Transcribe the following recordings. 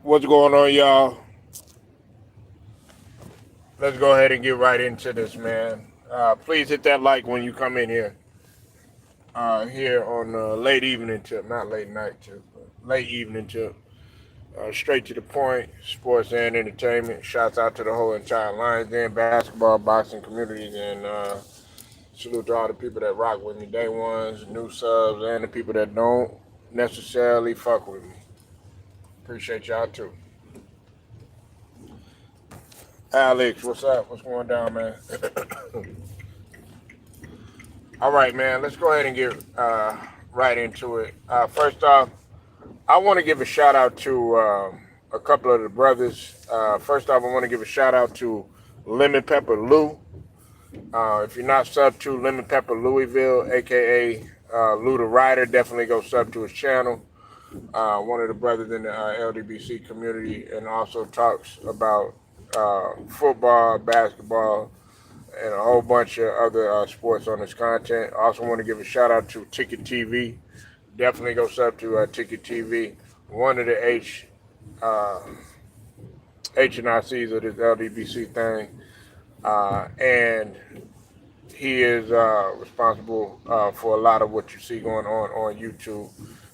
What's going on, y'all? Let's go ahead and get right into this, man. Please hit that like when you come in here. Here on late evening tip, not late night tip, but late evening tip. Straight to the point, sports and entertainment. Shouts out to the whole entire Lions Den basketball, boxing communities, and salute to all the people that rock with me, day ones, new subs, and the people that don't necessarily fuck with me. Appreciate y'all too. Alex, what's up? What's going down, man? All right, man. Let's go ahead and get right into it. First off, I want to give a shout out to a couple of the brothers. First off, I want to give a shout out to Lemon Pepper Lou. If you're not sub to Lemon Pepper Louisville, aka Lou the Rider, definitely go sub to his channel. One of the brothers in the LDBC community, and also talks about football, basketball, and a whole bunch of other sports on his content. I also want to give a shout out to Ticket TV. Definitely go sub to Ticket TV, one of the H&ICs of this LDBC thing. And he is responsible for a lot of what you see going on YouTube.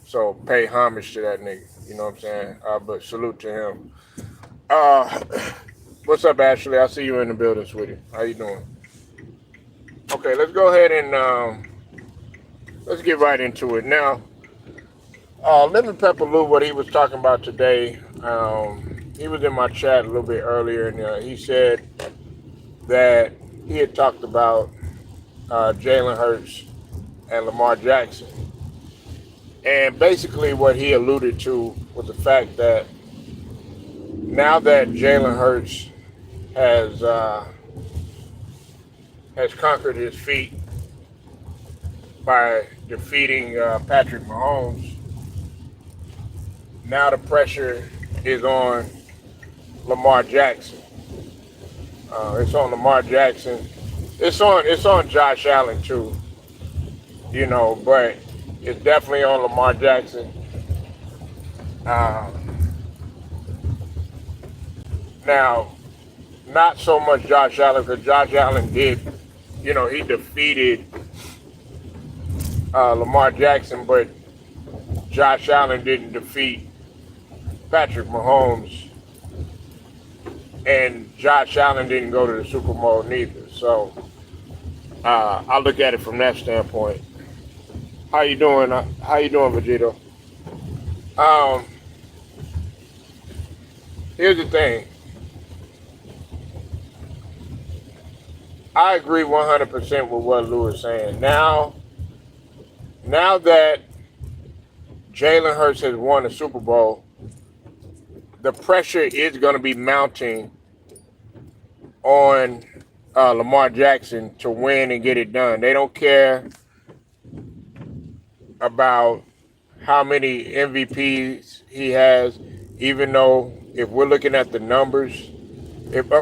So pay homage to that nigga. You know what I'm saying? But salute to him. What's up, Ashley? I see you in the building, sweetie. How you doing? Okay, let's go ahead and let's get right into it. Now, Lemon Pepper Lou, what he was talking about today, he was in my chat a little bit earlier, and he said that he had talked about Jalen Hurts and Lamar Jackson. And basically what he alluded to was the fact that now that Jalen Hurts has conquered his feat by defeating Patrick Mahomes, now the pressure is on Lamar Jackson. It's on Lamar Jackson. It's on Josh Allen too, you know, but it's definitely on Lamar Jackson. Now, not so much Josh Allen, because Josh Allen did, you know, he defeated Lamar Jackson, but Josh Allen didn't defeat Patrick Mahomes, and Josh Allen didn't go to the Super Bowl neither. So I look at it from that standpoint. How you doing? Vegito? Here's the thing. I agree 100% with what Lou is saying. Now that Jalen Hurts has won the Super Bowl, the pressure is going to be mounting on Lamar Jackson to win and get it done. They don't care about how many MVPs he has, even though if we're looking at the numbers,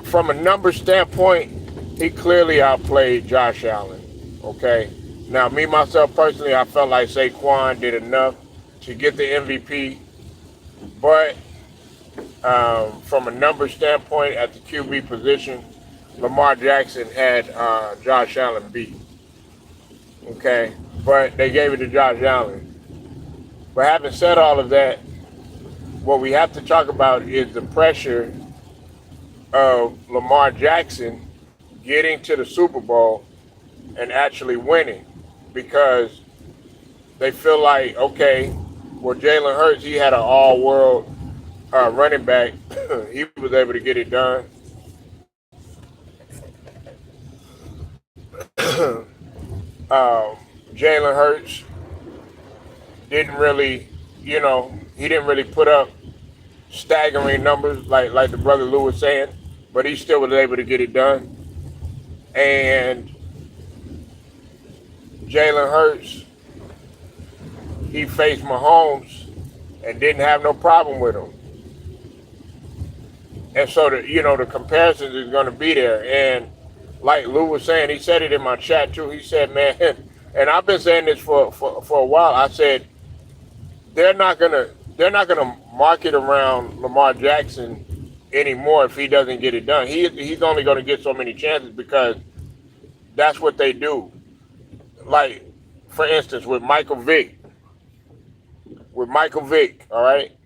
from a number standpoint, he clearly outplayed Josh Allen. Okay. Now, me myself personally, I felt like Saquon did enough to get the MVP, but from a number standpoint at the QB position, Lamar Jackson had Josh Allen beat. Okay, but they gave it to Josh Allen. But having said all of that, what we have to talk about is the pressure of Lamar Jackson getting to the Super Bowl and actually winning, because they feel like, okay, well, Jalen Hurts, he had an all-world running back. He was able to get it done. Jalen Hurts didn't really, you know, he didn't really put up staggering numbers like the brother Lou was saying, but he still was able to get it done. And Jalen Hurts, he faced Mahomes and didn't have no problem with him. And so the comparisons is going to be there. And like Lou was saying, he said it in my chat too. He said, man, and I've been saying this for a while. I said they're not gonna they're not gonna market around Lamar Jackson anymore if he doesn't get it done. He's only going to get so many chances because that's what they do. Like for instance, with Michael Vick, all right,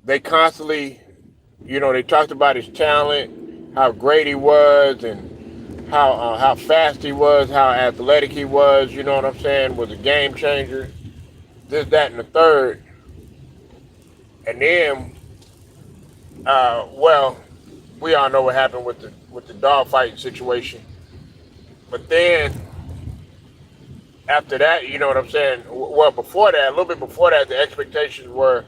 they constantly, they talked about his talent, how great he was, and how fast he was, how athletic he was. You know what I'm saying? Was a game changer. This, that, and the third. And then, well, we all know what happened with the dogfighting situation. But then after that, you know what I'm saying? Well, before that, a little bit before that, the expectations were,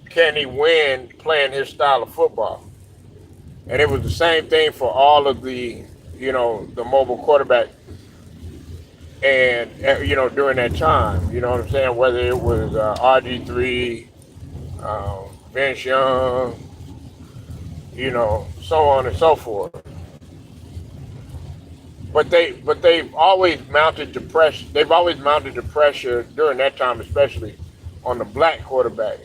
can he win playing his style of football? And it was the same thing for all of the mobile quarterback. And during that time, you know what I'm saying? Whether it was RG3, Vince Young, so on and so forth. But they've always mounted the pressure. They've always mounted the pressure during that time, especially on the black quarterback.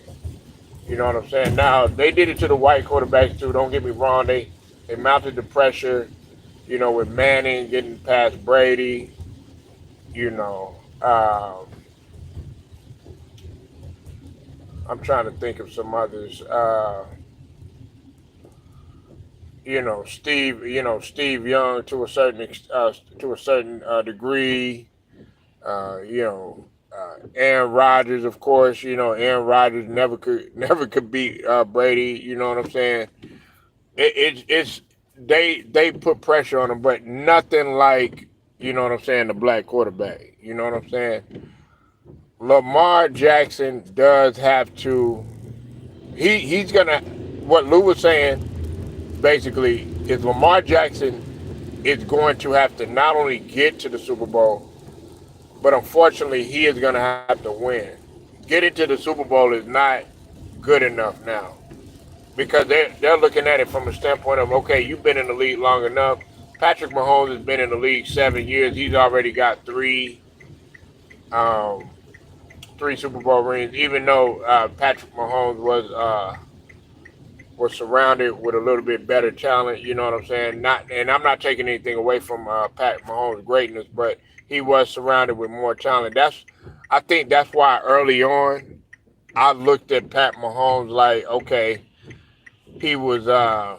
You know what I'm saying? Now they did it to the white quarterbacks too. Don't get me wrong. They mounted the pressure. With Manning getting past Brady. You know, I'm trying to think of some others. Steve Young to a certain degree. Aaron Rodgers, of course. Aaron Rodgers never could beat Brady. You know what I'm saying? It's they put pressure on him, but nothing like what I'm saying, the black quarterback. You know what I'm saying? Lamar Jackson does have to. He's gonna. What Lou was saying basically is Lamar Jackson is going to have to not only get to the Super Bowl, but unfortunately he is going to have to win. Getting to the Super Bowl is not good enough now because they're looking at it from a standpoint of, okay, you've been in the league long enough. Patrick Mahomes has been in the league 7 years. He's already got um, three Super Bowl rings, even though Patrick Mahomes was surrounded with a little bit better talent. You know what I'm saying? Not, and I'm not taking anything away from Pat Mahomes' greatness, but he was surrounded with more talent. I think that's why early on I looked at Pat Mahomes like, okay, he was uh,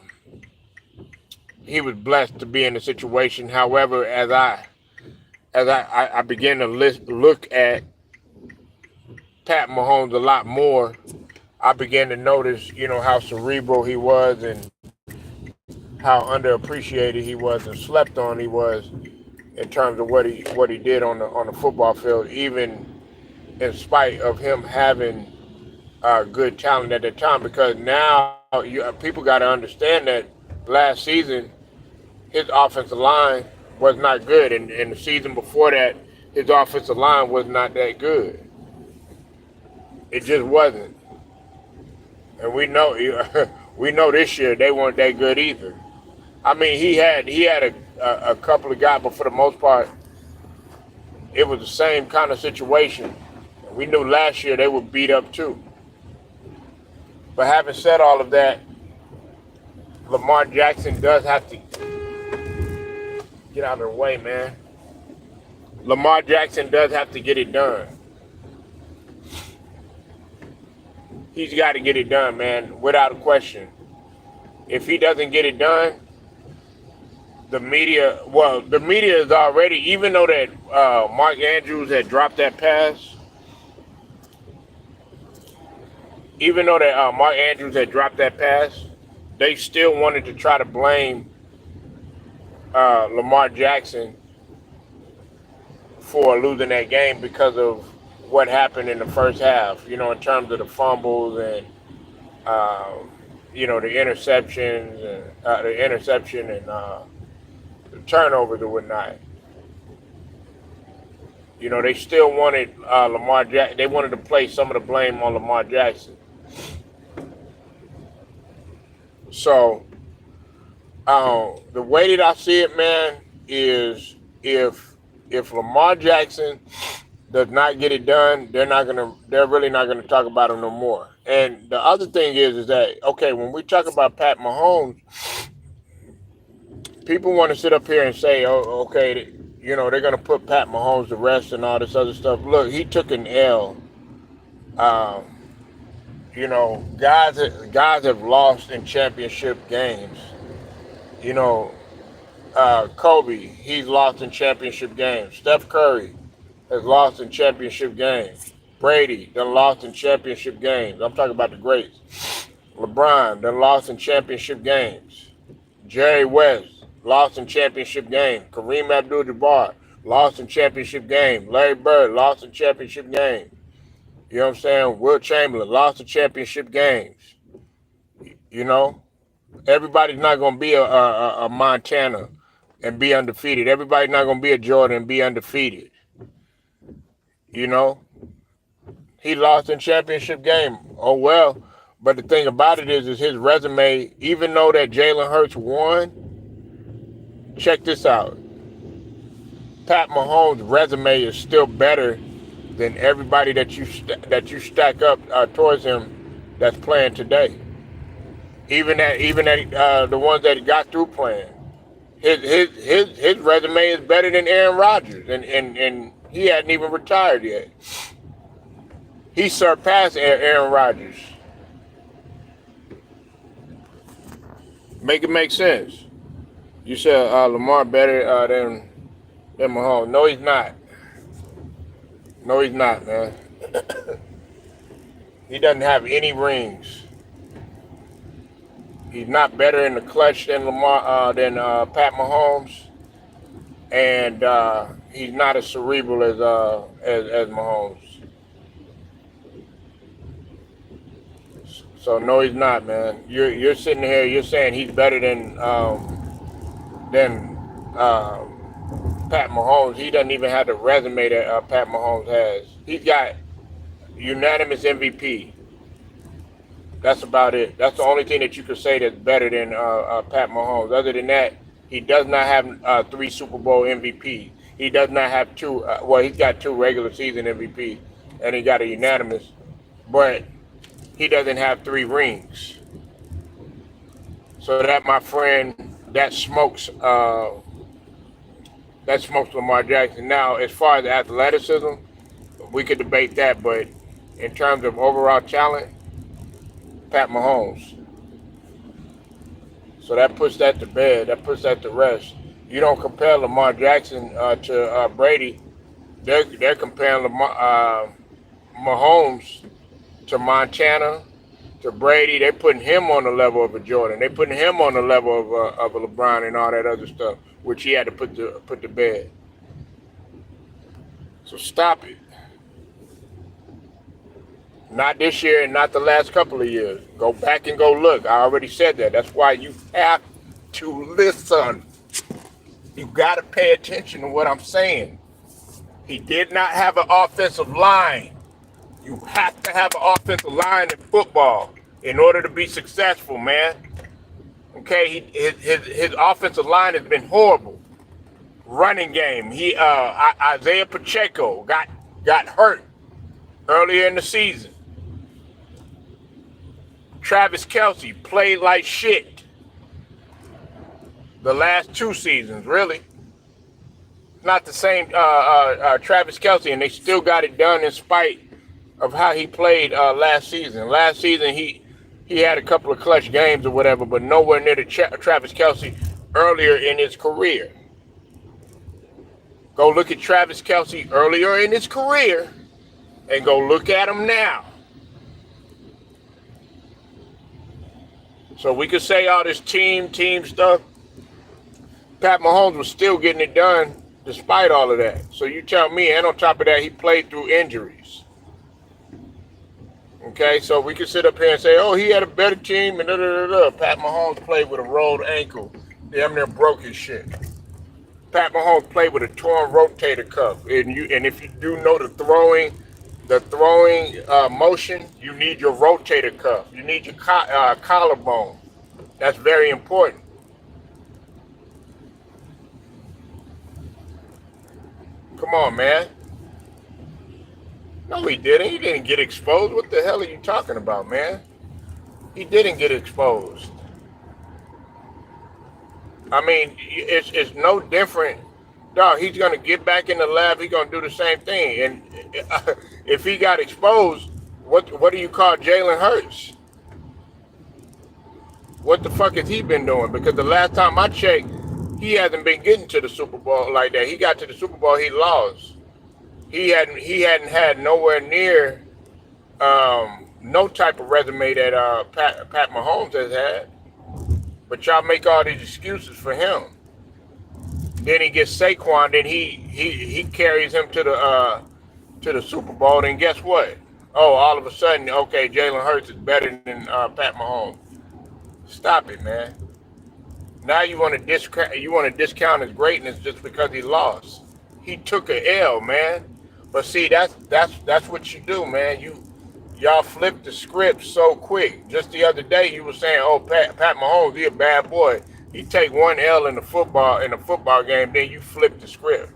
he was blessed to be in the situation. However, as I began to look at Pat Mahomes a lot more, I began to notice, how cerebral he was and how underappreciated he was and slept on he was in terms of what he did on the football field, even in spite of him having good talent at the time. Because now people got to understand that last season his offensive line was not good, and the season before that his offensive line was not that good. It just wasn't, and we know we know this year they weren't that good either. I mean, he had a couple of guys, but for the most part, it was the same kind of situation. We knew last year they were beat up too. But having said all of that, Lamar Jackson does have to get out of the way, man. Lamar Jackson does have to get it done. He's got to get it done, man, without a question. If he doesn't get it done, the media is already, even though that Mark Andrews had dropped that pass, they still wanted to try to blame Lamar Jackson for losing that game because of what happened in the first half, in terms of the fumbles and, the interception and the turnovers and whatnot. They still wanted Lamar Jackson. They wanted to place some of the blame on Lamar Jackson. So the way that I see it, man, is if Lamar Jackson does not get it done, they're really not gonna talk about him no more. And the other thing is that okay, when we talk about Pat Mahomes, people want to sit up here and say, oh, okay, they're gonna put Pat Mahomes to rest and all this other stuff. Look, he took an L. Um, guys have lost in championship games. You know, Kobe, he's lost in championship games. Steph Curry has lost in championship games. Brady done lost in championship games. I'm talking about the greats. LeBron done lost in championship games. Jerry West lost in championship game. Kareem Abdul-Jabbar lost in championship game. Larry Bird lost in championship game. You know what I'm saying? Will Chamberlain lost in championship games. You know, everybody's not going to be a Montana and be undefeated. Everybody's not going to be a Jordan and be undefeated. You know, he lost in championship game. Oh, well. But the thing about it is his resume, even though that Jalen Hurts won, check this out. Pat Mahomes' resume is still better than everybody that you stack up towards him that's playing today. Even the ones that he got through playing. His resume is better than Aaron Rodgers, and he hadn't even retired yet. He surpassed Aaron Rodgers. Make it make sense. You said Lamar better than Mahomes. No, he's not. No, he's not, man. He doesn't have any rings. He's not better in the clutch than Pat Mahomes, and he's not as cerebral as Mahomes. So no, he's not, man. You're sitting here. You're saying he's better than Pat Mahomes. He doesn't even have the resume that Pat Mahomes has. He's got unanimous MVP. That's about it. That's the only thing that you could say that's better than Pat Mahomes. Other than that, he does not have 3 Super Bowl MVPs. He does not have 2. He's got 2 regular season MVP, and he got a unanimous. But he doesn't have 3 rings. So that, my friend, that smokes Lamar Jackson. Now, as far as athleticism, we could debate that, but in terms of overall talent, Pat Mahomes. So that puts that to bed. That puts that to rest. You don't compare Lamar Jackson to Brady. They're comparing Mahomes to Montana, to Brady. They're putting him on the level of a Jordan. They're putting him on the level of a LeBron and all that other stuff, which he had to put to bed. So stop it. Not this year and not the last couple of years. Go back and go look. I already said that. That's why you have to listen. You got to pay attention to what I'm saying. He did not have an offensive line. You have to have an offensive line in football in order to be successful, man. Okay, his offensive line has been horrible. Running game. Isaiah Pacheco got hurt earlier in the season. Travis Kelce played like shit the last 2 seasons, really. Not the same Travis Kelce, and they still got it done in spite of how he played last season. Last season, he had a couple of clutch games or whatever, but nowhere near the Travis Kelce earlier in his career. Go look at Travis Kelce earlier in his career and go look at him now. So we could say all this team stuff. Pat Mahomes was still getting it done despite all of that. So you tell me, and on top of that, he played through injuries. Okay, so we could sit up here and say, oh, he had a better team, and da-da-da-da. Pat Mahomes played with a rolled ankle. Damn near broke his shit. Pat Mahomes played with a torn rotator cuff. And if you do know the throwing motion, you need your rotator cuff. You need your collarbone. That's very important. Come on, man. No, he didn't. He didn't get exposed. What the hell are you talking about, man? He didn't get exposed. I mean, it's no different. Dog, he's gonna get back in the lab. He's gonna do the same thing. And if he got exposed, what do you call Jalen Hurts? What the fuck has he been doing? Because the last time I checked, he hasn't been getting to the Super Bowl like that. He got to the Super Bowl, he lost. He hadn't had nowhere near no type of resume that Pat Mahomes has had. But y'all make all these excuses for him. Then he gets Saquon, then he carries him to the Super Bowl. Then guess what? Oh, all of a sudden, okay, Jalen Hurts is better than Pat Mahomes. Stop it, man. Now you want to discount his greatness just because he lost. He took a L, man. But see, that's what you do, man. Y'all flip the script so quick. Just the other day, you were saying, "Oh, Pat Mahomes, he a bad boy. He take one L in the football game, then you flip the script."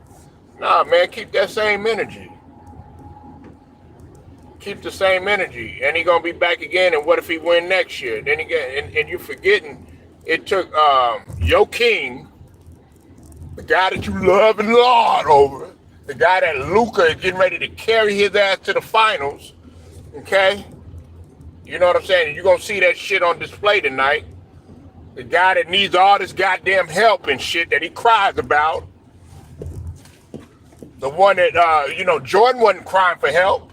Nah, man, keep that same energy. Keep the same energy, and he gonna be back again. And what if he win next year? Then again, and you forgetting it took your king, the guy that you love and laud over, the guy that Luka is getting ready to carry his ass to the finals. Okay, you know what I'm saying? You're gonna see that shit on display tonight. The guy that needs all this goddamn help and shit that he cries about. The one that Jordan wasn't crying for help.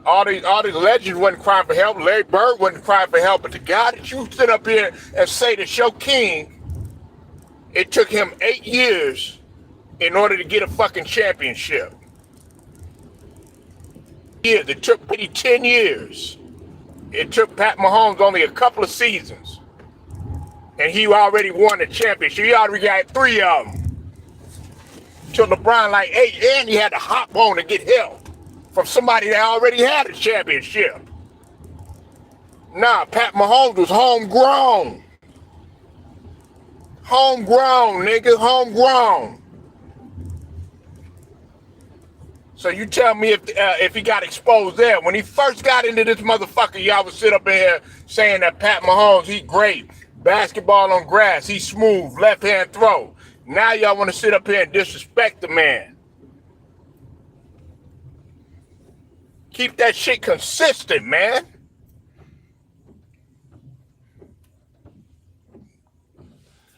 All these legends wasn't crying for help. Larry Bird wasn't crying for help. But the guy that you sit up here and say that's your king, it took him 8 years in order to get a fucking championship. Yeah, it took maybe 10 years. It took Pat Mahomes only a couple of seasons. And he already won the championship. He already got 3 of them. Till LeBron like 8, and he had to hop on to get help from somebody that already had a championship. Nah, Pat Mahomes was homegrown. Homegrown, nigga, homegrown. So you tell me if he got exposed there. When he first got into this motherfucker, y'all would sit up in here saying that Pat Mahomes, he great. Basketball on grass, he smooth, left hand throw. Now y'all want to sit up here and disrespect the man. Keep that shit consistent, man.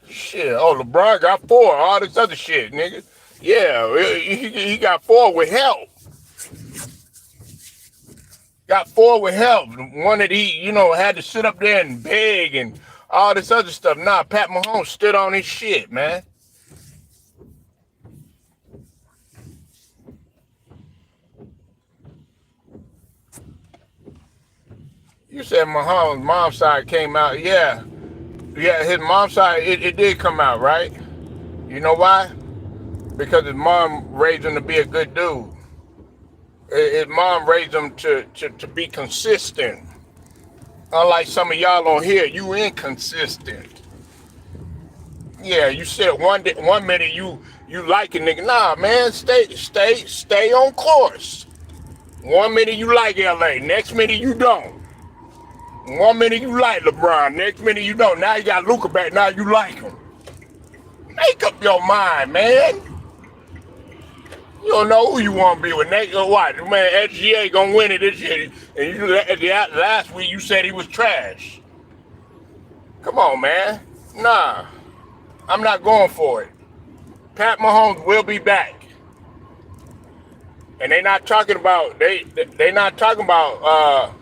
Shit, oh, LeBron got 4, all this other shit, nigga. Yeah, he got 4 with help. Got 4 with help. One that he, had to sit up there and beg and all this other stuff. Nah, Pat Mahomes stood on his shit, man. You said Mahomes' mom's side came out. Yeah, his mom's side, it did come out, right? You know why? Because his mom raised him to be a good dude. His mom raised him to be consistent. Unlike some of y'all on here, you inconsistent. Yeah, you said one minute you like a nigga. Nah, man, stay on course. 1 minute you like LA, next minute you don't. 1 minute you like LeBron, next minute you don't. Now you got Luka back, now you like him. Make up your mind, man. You don't know who you want to be with. What? Man, SGA gonna win it this year. And last week you said he was trash. Come on, man. Nah, I'm not going for it. Pat Mahomes will be back. And they not talking about they not talking about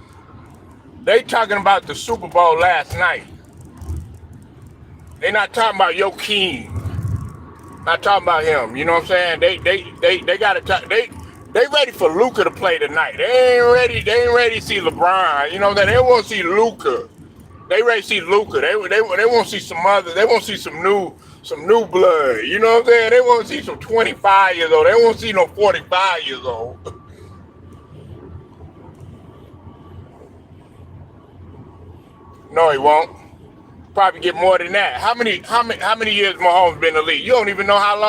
they talking about the Super Bowl last night. They not talking about your king. Not talking about him. You know what I'm saying? They gotta talk. They ready for Luka to play tonight. They ain't ready to see LeBron. You know what I'm saying? They want to see Luka. They ready to see Luka. They want to see some other. They want to see some new blood. You know what I'm saying? They want to see some 25 years old. They won't see no 45 years old. No, he won't. Probably get more than that. How many years Mahomes been in the league? You don't even know how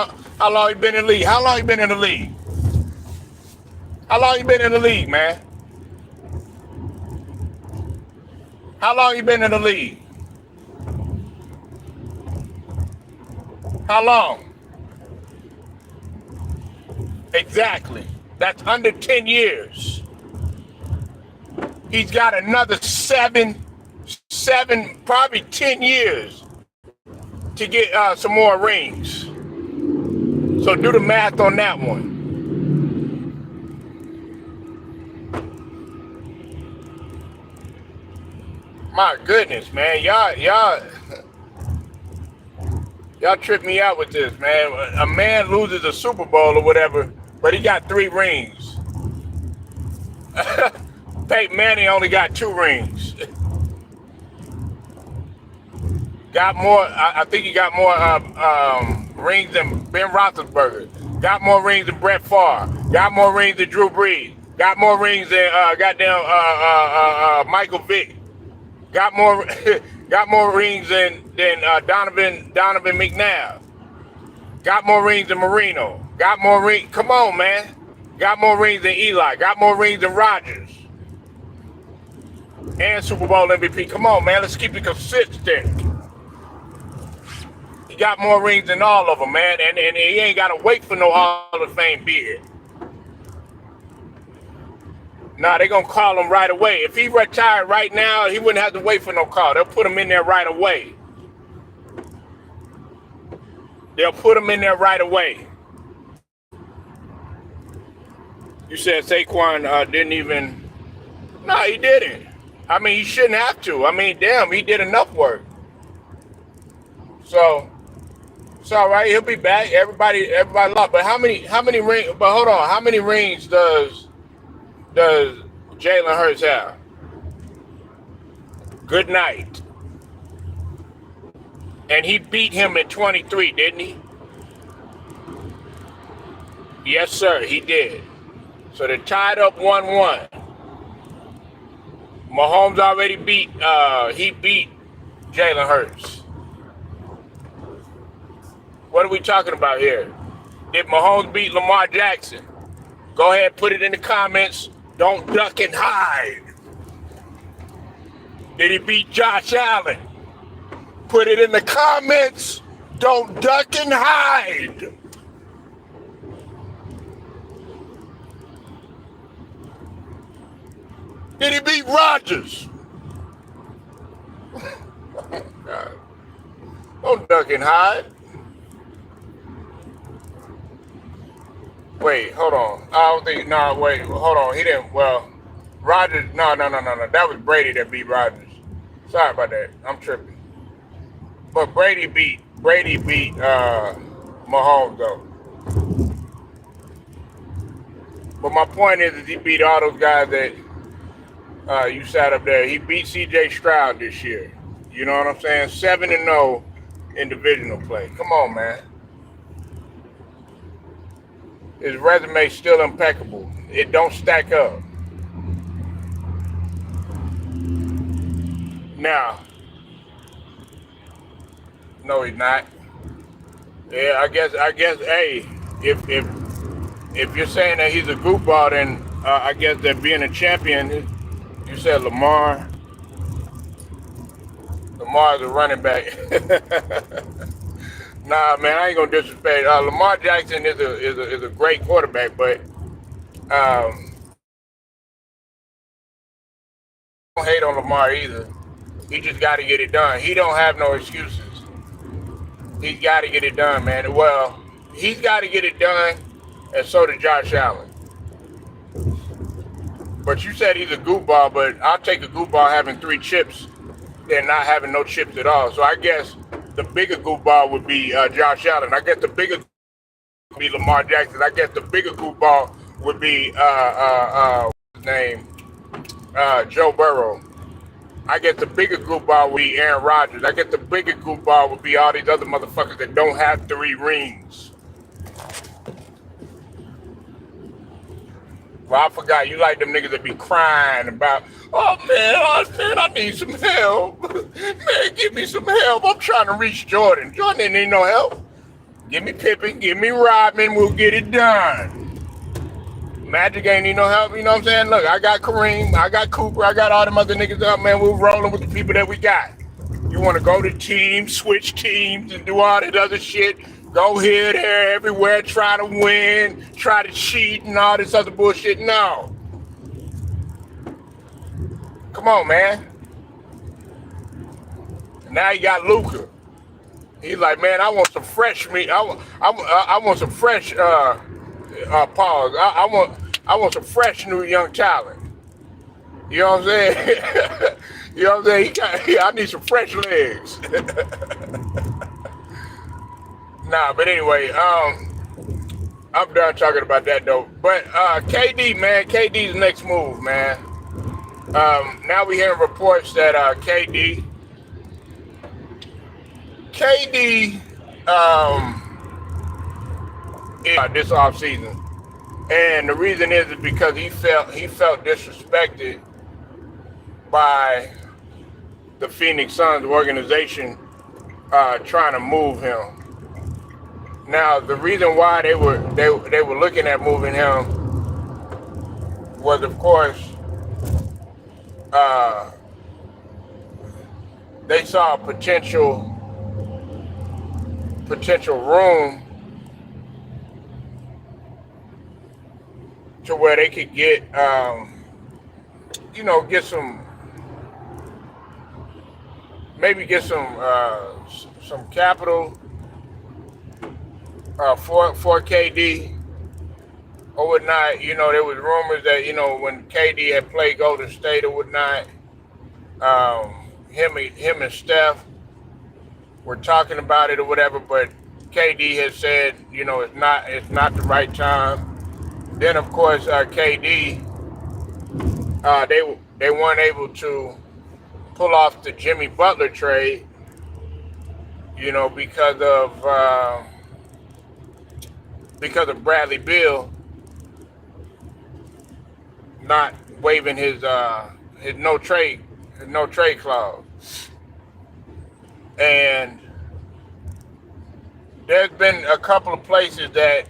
long he been in the league. How long he been in the league? How long he been in the league, man? How long you been in the league? How long? Exactly. That's under 10 years. He's got another seven, probably 10 years to get some more rings. So do the math on that one. My goodness, man. Y'all trip me out with this, man. A man loses a Super Bowl or whatever, but he got 3 rings. Peyton Manning only got 2 rings. Got more. I think he got more rings than Ben Roethlisberger. Got more rings than Brett Favre. Got more rings than Drew Brees. Got more rings than Michael Vick. Got more got more rings than Donovan McNabb. Got more rings than Marino. Got more rings. Come on, man. Got more rings than Eli. Got more rings than Rodgers. And Super Bowl MVP. Come on, man. Let's keep it consistent. He got more rings than all of them, man. And he ain't got to wait for no Hall of Fame bid. Nah, they going to call him right away. If he retired right now, he wouldn't have to wait for no call. They'll put him in there right away. They'll put him in there right away. You said Saquon didn't even... No, he didn't. I mean, he shouldn't have to. I mean, damn, he did enough work. So, it's all right. He'll be back. Everybody lost. But how many rings? But hold on. How many rings does Jalen Hurts have? Good night. And he beat him in 23, didn't he? Yes, sir, he did. So they're tied up 1-1. Mahomes already beat Jalen Hurts. What are we talking about here? Did Mahomes beat Lamar Jackson? Go ahead, put it in the comments. Don't duck and hide. Did he beat Josh Allen? Put it in the comments. Don't duck and hide. Did he beat Rodgers? God. Don't duck and hide. Wait, hold on. I don't think, no, wait, hold on. He didn't, well, Rodgers, no. That was Brady that beat Rodgers. Sorry about that. I'm tripping. But Brady beat Mahomes, though. But my point is he beat all those guys that you sat up there. He beat C.J. Stroud this year. You know what I'm saying? 7-0 in divisional play. Come on, man. His resume is still impeccable. It don't stack up. Now, no, he's not. Yeah, I guess. Hey, if you're saying that he's a goofball, then I guess that being a champion, you said Lamar. Lamar's a running back. Nah, man, I ain't gonna disrespect. Lamar Jackson is a great quarterback, but don't hate on Lamar either. He just got to get it done. He don't have no excuses. He's got to get it done, man. Well, he's got to get it done, and so did Josh Allen. But you said he's a goofball, but I'll take a goofball having 3 chips than not having no chips at all. So I guess the bigger goofball would be Josh Allen. I guess the bigger would be Lamar Jackson. I guess the bigger goofball would be what's his name? Joe Burrow. I guess the bigger goofball would be Aaron Rodgers. I guess the bigger goofball would be all these other motherfuckers that don't have 3 rings. Well, I forgot you like them niggas that be crying about, man, I need some help. Man, give me some help. I'm trying to reach Jordan. Jordan didn't need no help. Give me Pippen, give me Rodman, we'll get it done. Magic ain't need no help, you know what I'm saying? Look, I got Kareem, I got Cooper, I got all them other niggas up, man. We're rolling with the people that we got. You want to go to teams, switch teams, and do all that other shit. Go here, there, everywhere, try to win, try to cheat, and all this other bullshit. No. Come on, man. Now you got Luka. He's like, man, I want some fresh meat. I want some fresh pause. I want some fresh new young talent. You know what I'm saying? You know what I'm saying? I need some fresh legs. Nah, but anyway, I'm done talking about that though. But KD, man, KD's next move, man. Now we hearing reports that KD this off season, and the reason is because he felt disrespected by the Phoenix Suns organization trying to move him. Now the reason why they were looking at moving him was, of course, they saw a potential room to where they could get some capital for KD or whatnot. You know, there was rumors that, you know, when KD had played Golden State or whatnot, him and Steph were talking about it or whatever, but KD has said, you know, it's not the right time. Then of course KD, they weren't able to pull off the Jimmy Butler trade, you know, because of Bradley Beal not waiving his no trade clause. And there's been a couple of places that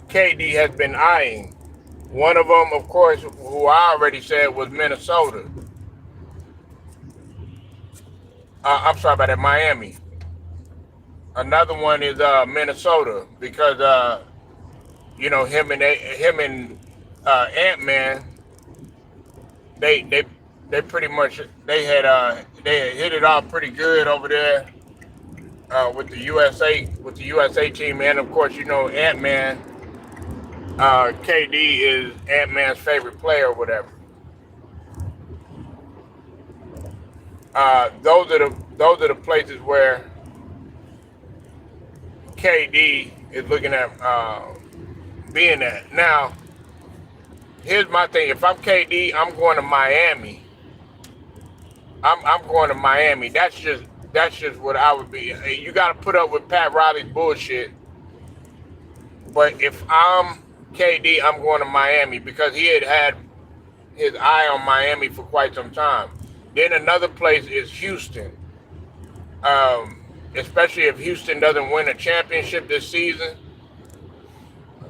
KD has been eyeing. One of them, of course, who I already said, was Minnesota. I'm sorry about that, Miami. Another one is Minnesota, because you know, him and Ant-Man, they pretty much they had hit it off pretty good over there with the USA team, and of course, you know, Ant-Man, KD is Ant-Man's favorite player or whatever. Those are the places where KD is looking at being at. Now, here's my thing. If I'm KD, I'm going to Miami. I'm going to Miami. That's just what I would be. You got to put up with Pat Riley's bullshit. But if I'm KD, I'm going to Miami, because he had his eye on Miami for quite some time. Then another place is Houston. Especially if Houston doesn't win a championship this season.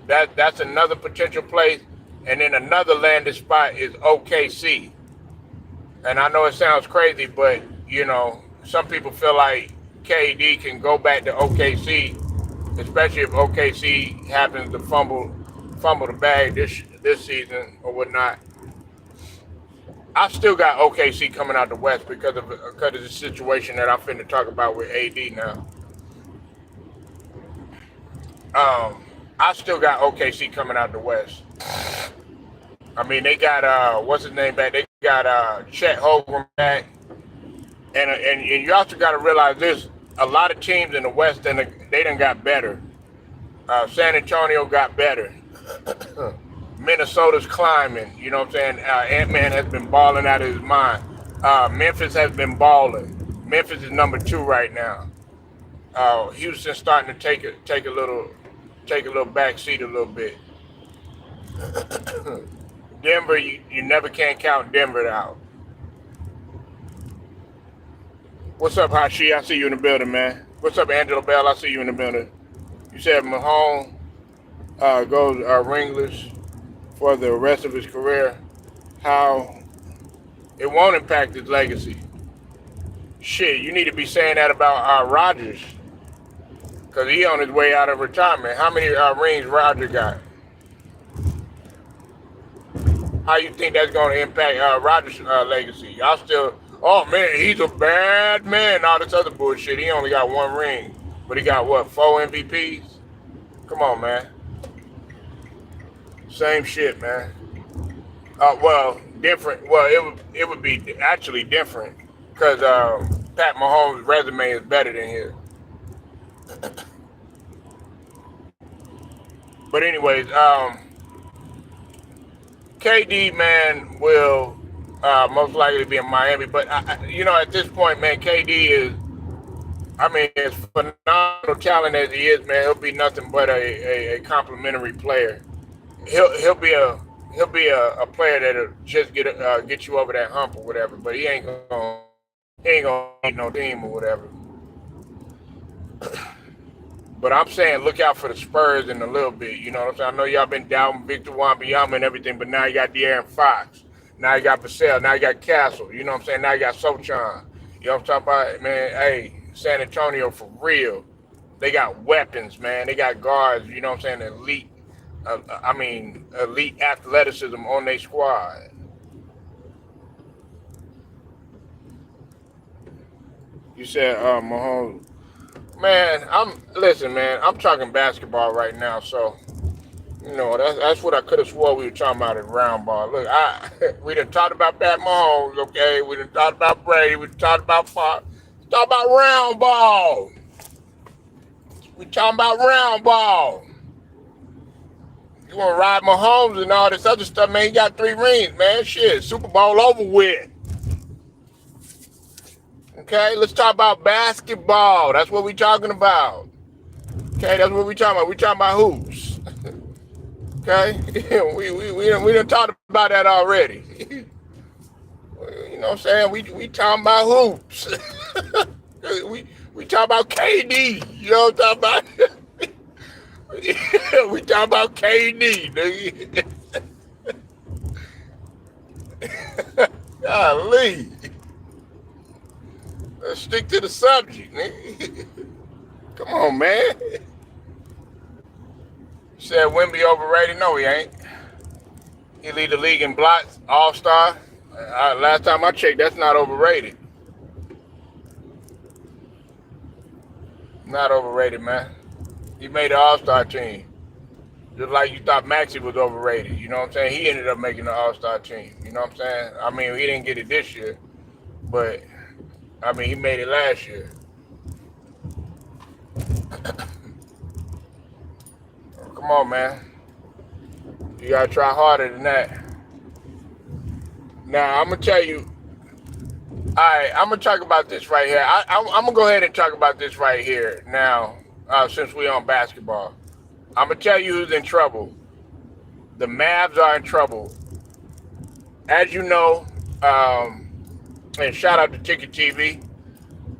That's another potential place. And then another landed spot is OKC. And I know it sounds crazy, but, you know, some people feel like KD can go back to OKC, especially if OKC happens to fumble the bag this season or whatnot. I still got OKC coming out the West because of the situation that I'm finna talk about with AD now. I still got OKC coming out the West. I mean, they got what's his name back? They got Chet Holmgren back, and you also got to realize this: a lot of teams in the West, they done got better. San Antonio got better. Minnesota's climbing. You know what I'm saying? Ant-Man has been balling out of his mind. Memphis has been balling. Memphis is number 2 right now. Houston's starting to take a little back seat a little bit. Denver, you never can count Denver out. What's up, Hashi? I see you in the building, man. What's up, Angela Bell? I see you in the building. You said Mahomes goes ringless for the rest of his career. How it won't impact his legacy. Shit, you need to be saying that about Rodgers, because he on his way out of retirement. How many rings Roger got? How you think that's going to impact Rodgers' legacy? Y'all still, oh man, he's a bad man. All this other bullshit. He only got one ring, but he got what, 4 MVPs? Come on, man. Same shit, man. Well, different. Well, it would be actually different because Pat Mahomes' resume is better than his. But anyways, KD, man, will most likely be in Miami. But at this point, man, KD is, I mean, as phenomenal talent as he is, man, he'll be nothing but a complimentary player. He'll be a player that'll just get you over that hump or whatever. But he ain't gonna need no team or whatever. But I'm saying look out for the Spurs in a little bit. You know what I'm saying? I know y'all been down Victor Wembanyama and everything, but now you got De'Aaron Fox. Now you got Vassell. Now you got Castle. You know what I'm saying? Now you got Sochan. You know what I'm talking about? Man, hey, San Antonio for real. They got weapons, man. They got guards, you know what I'm saying, elite athleticism on their squad. You said Mahomes. Man, listen, man, I'm talking basketball right now, so that's what I could have swore we were talking about in round ball. Look, we done talked about Pat Mahomes, okay? We done talked about Brady. We done talked about Fox. Talk about round ball. We talking about round ball. You want to ride Mahomes and all this other stuff, man? He got 3 rings, man. Shit, Super Bowl over with. Okay, let's talk about basketball. That's what we talking about. Okay, that's what we talking about. We talking about hoops. Okay, we done talked about that already. You know what I'm saying? We talking about hoops. we talking about KD. You know what I'm talking about? We talking about KD, nigga. Golly. Let's stick to the subject, nigga. Come on, man. You said Wemby overrated? No, he ain't. He lead the league in blocks, all-star. Last time I checked, that's not overrated. Not overrated, man. He made the all-star team. Just like you thought Maxey was overrated. You know what I'm saying? He ended up making the all-star team. You know what I'm saying? I mean, he didn't get it this year, but he made it last year. Come on, man. You gotta try harder than that. Now, I'm gonna tell you. All right, I'm gonna talk about this right here. I'm gonna go ahead and talk about this right here now, since we're on basketball. I'm gonna tell you who's in trouble. The Mavs are in trouble. As you know, and shout out to Ticket TV,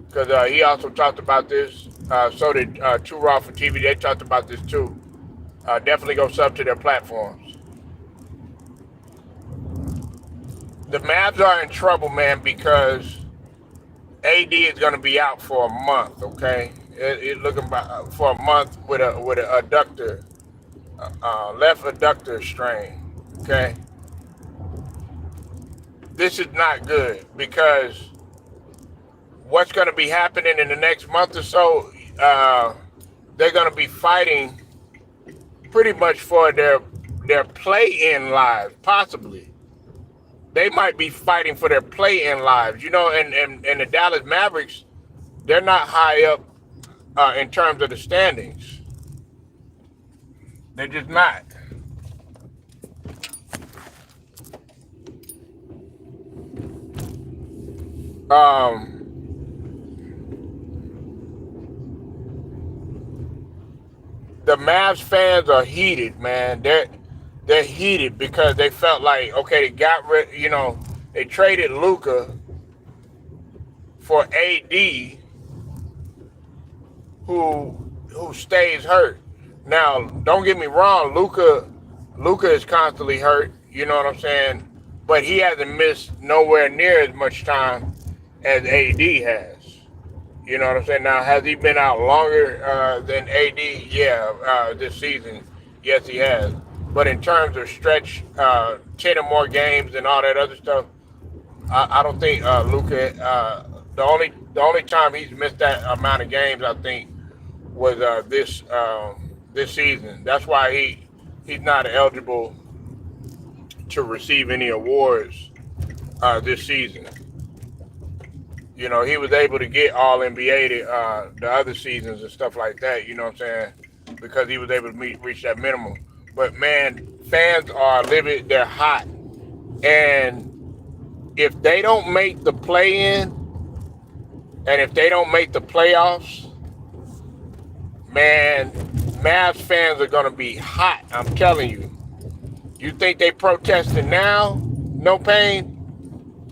because he also talked about this. So did Too Raw for TV. They talked about this too. Definitely go sub to their platforms. The Mavs are in trouble, man, because AD is going to be out for a month. Okay, it's looking for a month with a adductor, left adductor strain. Okay, this is not good because what's going to be happening in the next month or so, they're going to be fighting pretty much for their play-in lives, possibly. They might be fighting for their play-in lives, and the Dallas Mavericks, they're not high up in terms of the standings. They're just not. The Mavs fans are heated, man. they're heated because they felt like, okay, they got rid, they traded Luka for AD, who stays hurt. Now, don't get me wrong, Luka is constantly hurt. You know what I'm saying? But he hasn't missed nowhere near as much time as AD has. You know what I'm saying? Now, has he been out longer than AD? Yeah, this season, yes, he has. But in terms of stretch, 10 or more games and all that other stuff, I don't think Luka. The only time he's missed that amount of games, I think, was this season. That's why he's not eligible to receive any awards this season. He was able to get All NBA the other seasons and stuff like that. You know what I'm saying? Because he was able to reach that minimum. But man, fans are livid. They're hot, and if they don't make the play-in, and if they don't make the playoffs, man, Mavs fans are gonna be hot. I'm telling you. You think they protesting now? No pain.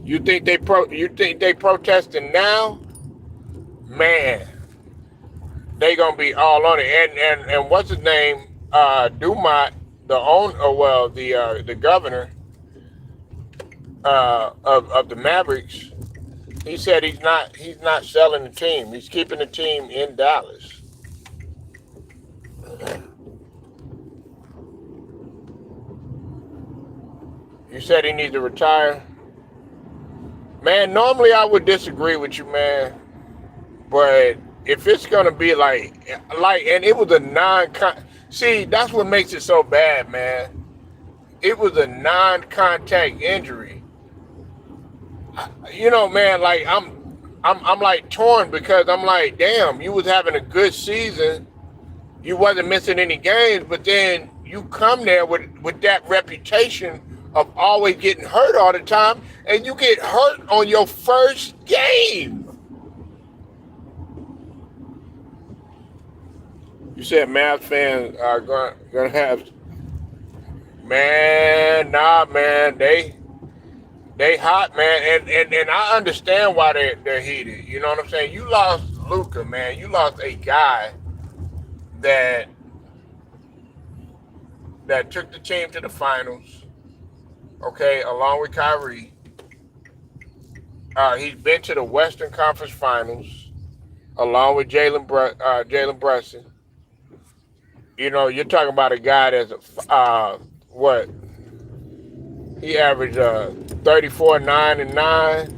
You think they protesting now? Man, they gonna be all on it. And what's his name? Dumont, the governor of the Mavericks. He said he's not selling the team. He's keeping the team in Dallas. You said he needs to retire. Man, normally I would disagree with you, man. But if it's gonna be and it was a see, that's what makes it so bad, man. It was a non-contact injury. Man, like I'm like torn because I'm like, damn, you was having a good season, you wasn't missing any games, but then you come there with that reputation of always getting hurt all the time, and you get hurt on your first game. You said Mavs fans are gonna have, man, nah, man, they hot, man, and I understand why they're heated. You know what I'm saying? You lost Luka, man. You lost a guy that took the team to the finals. Okay, along with Kyrie. He's been to the Western Conference Finals, along with Jalen Brunson. You're talking about a guy that's what he averaged 34, 9, and 9.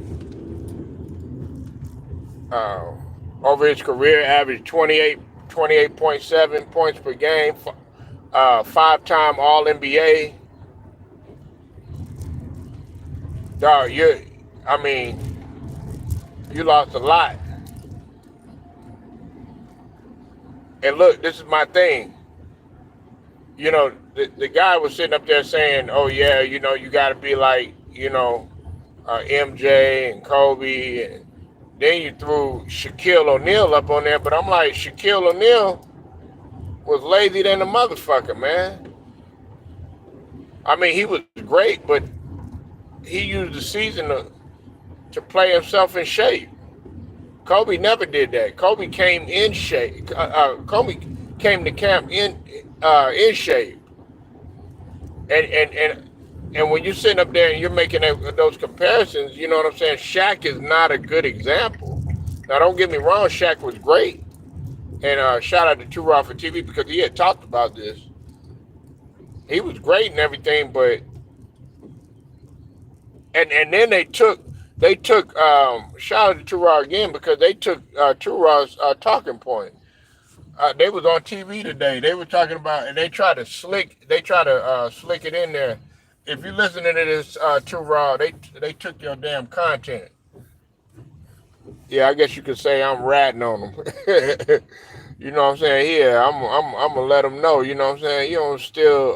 Over his career, averaged 28.7 points per game. 5-time All NBA. Dog, you lost a lot. And look, this is my thing. The guy was sitting up there saying, oh yeah, you got to be like, MJ and Kobe. And then you threw Shaquille O'Neal up on there. But I'm like, Shaquille O'Neal was lazy than a motherfucker, man. I mean, he was great, but he used the season to play himself in shape. Kobe never did that. Kobe came in shape. Kobe came to camp in shape. And when you're sitting up there and you're making those comparisons, you know what I'm saying? Shaq is not a good example. Now, don't get me wrong. Shaq was great. And shout out to Two Raw for TV because he had talked about this. He was great and everything, but and then they took shout out to Two Raw again because they took Two Raw's talking point. They was on TV today. They were talking about, and they try to slick it in there. If you're listening to this Two Raw, they took your damn content. Yeah, I guess you could say I'm ratting on them. You know what I'm saying? Yeah, I'm gonna let them know. You know what I'm saying? You don't steal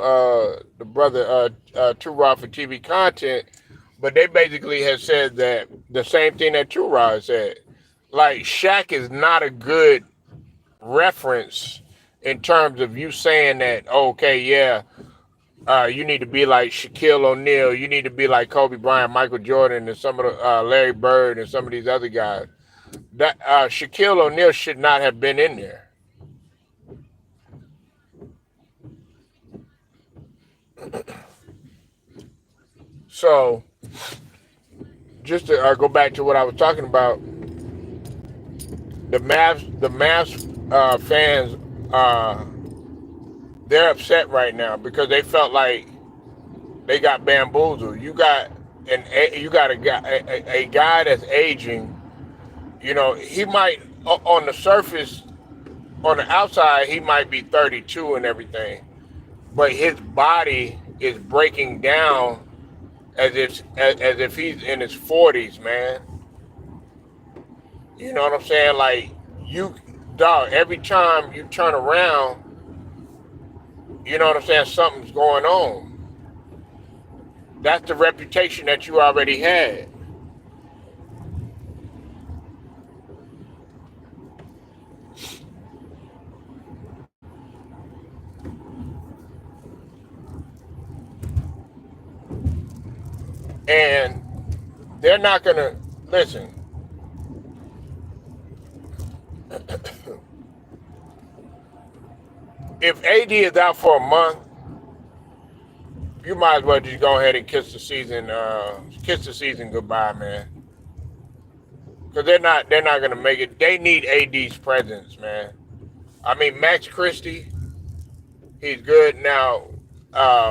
the brother Two Raw for TV content, but they basically have said that the same thing that Two Raw said. Like Shaq is not a good reference in terms of you saying that. Okay, yeah, You need to be like Shaquille O'Neal. You need to be like Kobe Bryant, Michael Jordan, and some of the Larry Bird and some of these other guys. That Shaquille O'Neal should not have been in there. So just to go back to what I was talking about, the Mavs fans, uh, they're upset right now because they felt like they got bamboozled. You got a guy that's aging. You know, he might on the surface, on the outside, he might be 32 and everything, but his body is breaking down as if he's in his 40s, man. You know what I'm saying? Like you, dog. Every time you turn around, you know what I'm saying. Something's going on. That's the reputation that you already had. And they're not gonna listen. If AD is out for a month, you might as well just go ahead and kiss the season goodbye, man. Because they're not gonna make it. They need AD's presence, man. I mean, Max Christie, he's good now.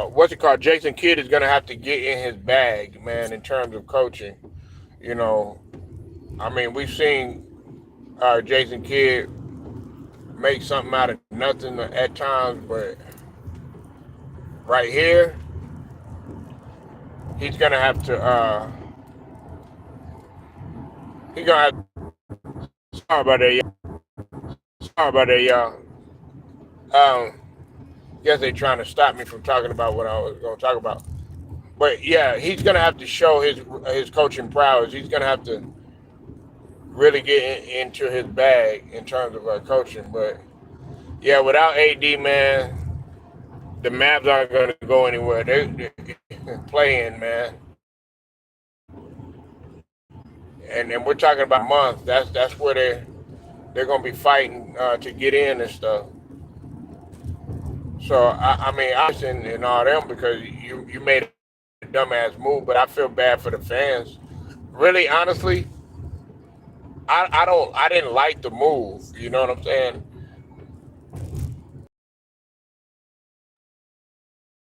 What's it called? Jason Kidd is gonna have to get in his bag, man, in terms of coaching. You know, I mean, we've seen Jason Kidd make something out of nothing at times, but right here, he's gonna have to. He's gonna have. Sorry about that, y'all. Sorry about that, y'all. Um, guess they trying to stop me from talking about what I was gonna talk about. But yeah, he's gonna have to show his coaching prowess. He's gonna have to really get into his bag in terms of coaching. But yeah, without AD, man, the Mavs aren't gonna go anywhere. They're playing, man. And we're talking about a month. That's where they're gonna be fighting to get in and stuff. So I mean, I and all them because you made a dumbass move, but I feel bad for the fans. Really, honestly, I didn't like the move. You know what I'm saying?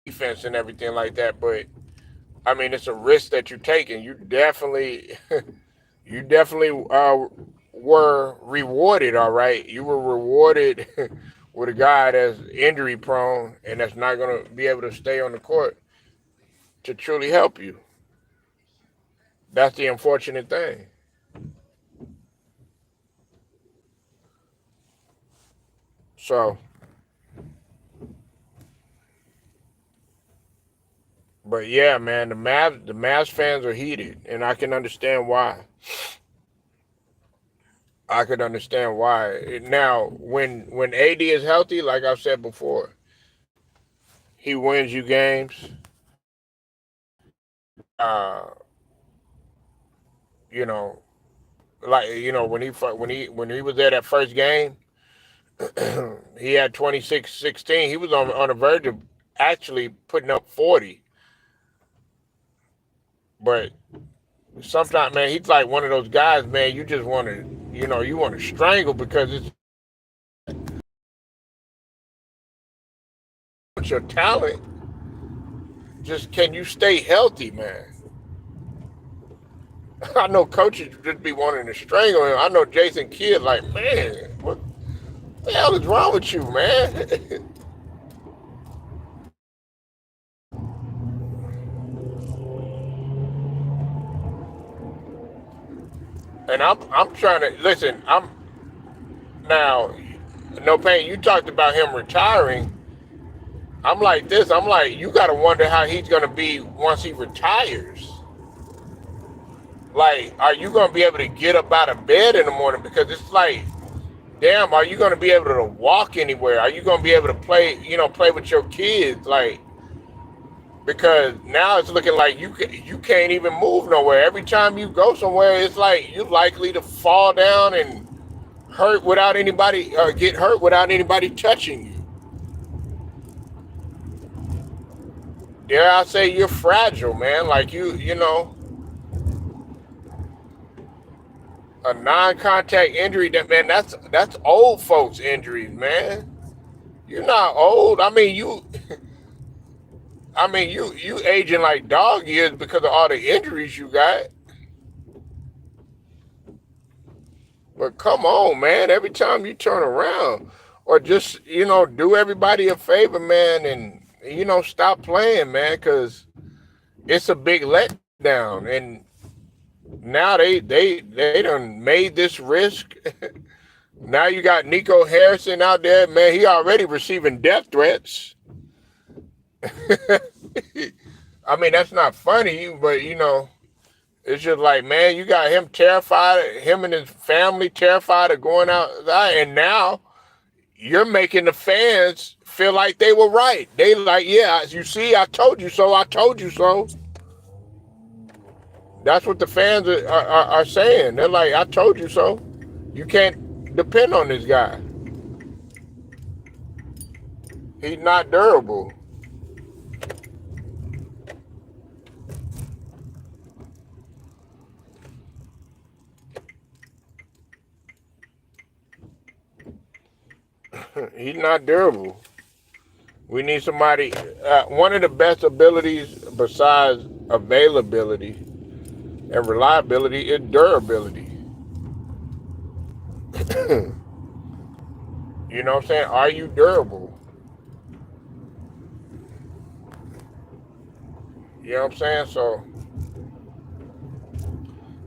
Defense and everything like that, but I mean, it's a risk that you're taking. You definitely were rewarded. All right, you were rewarded with a guy that's injury prone and that's not going to be able to stay on the court to truly help you. That's the unfortunate thing. So, but yeah, man, the Mavs fans are heated, and I can understand why. I could understand why. Now, when AD is healthy, like I've said before, he wins you games. Uh, you know, like when he was there that first game, he had 26-16. He was on the verge of actually putting up 40. But sometimes, man, he's like one of those guys, man. You just want to, you want to strangle because it's your talent. Just can you stay healthy, man? I know coaches just be wanting to strangle him. I know Jason Kidd, like, man, what the hell is wrong with you, man? And I'm trying to listen. I'm now, no pain. You talked about him retiring. I'm like this. I'm like, you got to wonder how he's gonna be once he retires. Like, are you gonna be able to get up out of bed in the morning? Because it's like, damn, are you gonna be able to walk anywhere? Are you gonna be able to play with your kids? Like, because now it's looking like you can't even move nowhere. Every time you go somewhere, it's like you're likely to fall down and hurt without anybody, get hurt without anybody touching you. Dare I say you're fragile, man? Like you know, a non-contact injury. That man, that's old folks' injuries, man. You're not old. You aging like dog years because of all the injuries you got. But come on, man. Every time you turn around, or just do everybody a favor, man, and stop playing, man, because it's a big letdown. And now they done made this risk. Now you got Nico Harrison out there, man. He already receiving death threats. I mean, that's not funny, but it's just like, man, you got him terrified, him and his family terrified of going outside, and now you're making the fans feel like they were right. They like, yeah, you see, I told you so. I told you so. That's what the fans are saying. They're like, I told you so. You can't depend on this guy. He's not durable. He's not durable. We need somebody. One of the best abilities besides availability and reliability is durability. You know what I'm saying? Are you durable? You know what I'm saying? So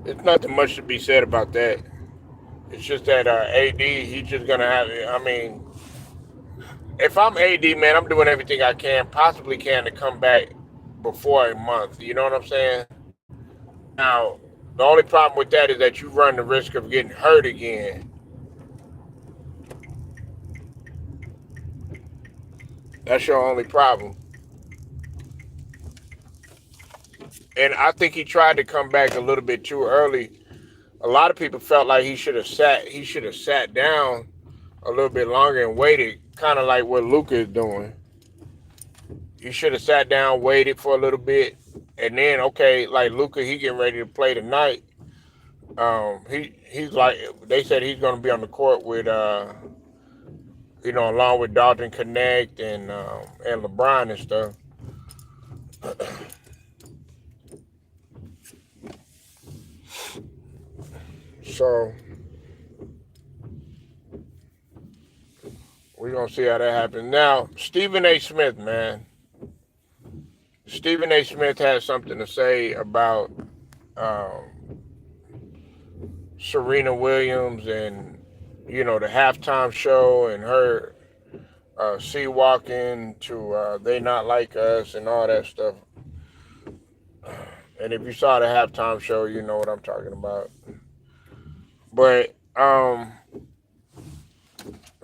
it's nothing much to be said about that. It's just that AD, he's just gonna have. I mean, if I'm AD, man, I'm doing everything I possibly can to come back before a month. You know what I'm saying? Now, the only problem with that is that you run the risk of getting hurt again. That's your only problem. And I think he tried to come back a little bit too early. A lot of people felt like he should have sat. He should have sat down a little bit longer and waited, kind of like what Luka is doing. He should have sat down, waited for a little bit, and then okay, like Luka, he getting ready to play tonight. He's like they said he's going to be on the court with along with Dalton Connect and LeBron and stuff. So we're gonna see how that happens. Now, Stephen A. Smith, man. Stephen A. Smith has something to say about um, Serena Williams and the halftime show and her sea walking to "They Not Like Us" and all that stuff. And if you saw the halftime show, you know what I'm talking about. But